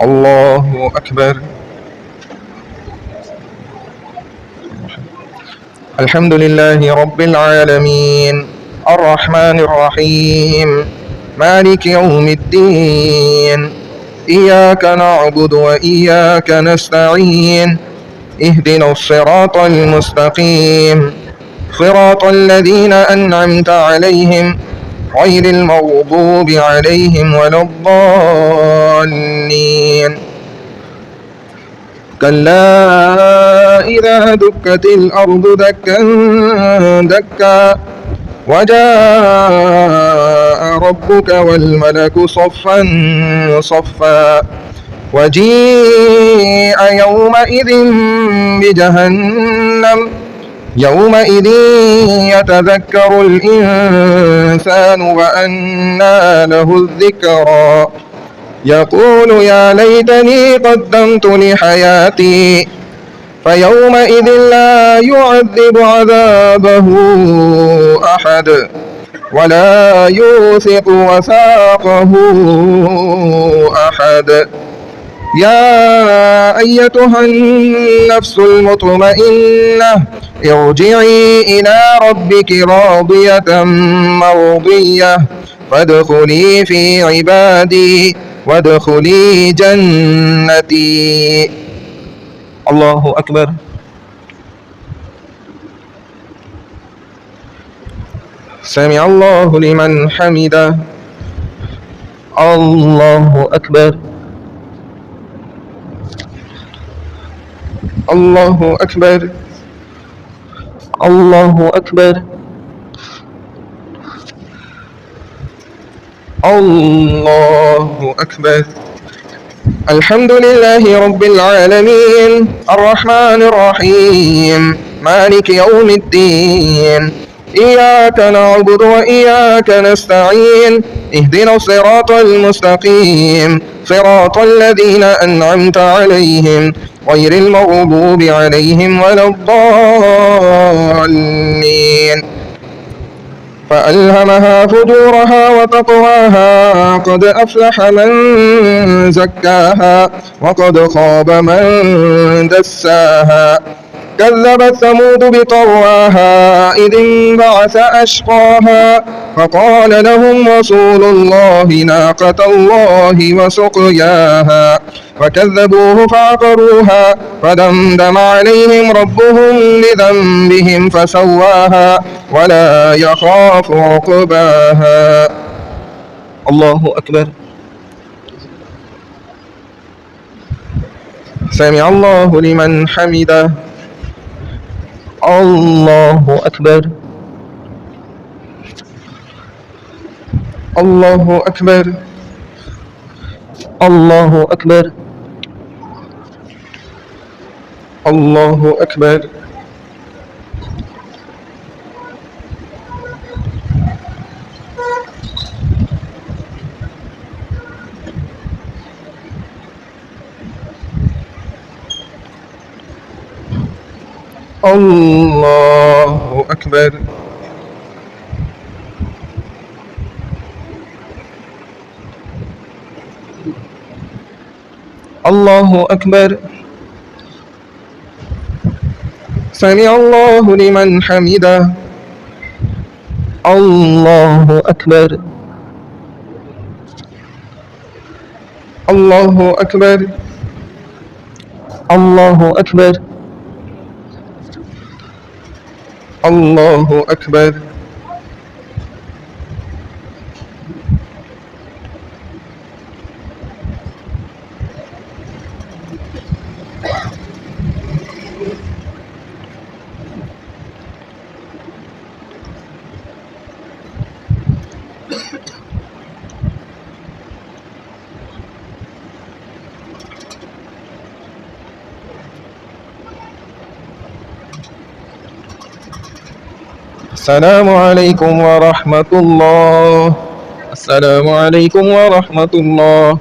الله أكبر. الحمد لله رب العالمين الرحمن الرحيم مالك يوم الدين إياك نعبد وإياك نستعين اهدنا الصراط المستقيم صراط الذين أنعمت عليهم غير المغضوب عليهم ولا الضالين. كلا إذا دكت الأرض دكا دكا وجاء ربك والملك صفا صفا وجيء يومئذ بجهنم يومئذ يتذكر الإنسان وأنى له الذكرى يقول يا ليتني قدمت لحياتي فيومئذ لا يعذب عذابه أحد ولا يوثق وثاقه أحد. يا أيتها النفس المطمئنة ارجعي إلى ربك راضية مرضية فادخلي في عبادي وادخلي جنتي. الله أكبر. سمع الله لمن حمده. الله أكبر. الله أكبر. الله أكبر. الله أكبر. الحمد لله رب العالمين الرحمن الرحيم مالك يوم الدين إياك نعبد وإياك نستعين اهدنا الصراط المستقيم صراط الذين أنعمت عليهم غير المغضوب عليهم ولا الضالين. فألهمها فجورها وتقواها قد أفلح من زكاها وقد خاب من دساها. كذبت ثمود بطغواها إذ انبعث أشقاها فقال لهم رسول الله ناقة الله وسقياها فكذبوه فعقروها فدمدم عليهم ربهم بذنبهم فسواها ولا يخاف عقباها. الله أكبر. سمع الله لمن حمده. الله أكبر. الله أكبر. الله أكبر. الله أكبر. الله أكبر. الله أكبر. سمع الله لمن حمده. الله أكبر. الله أكبر. الله أكبر. الله أكبر. السلام عليكم ورحمة الله. السلام عليكم ورحمة الله.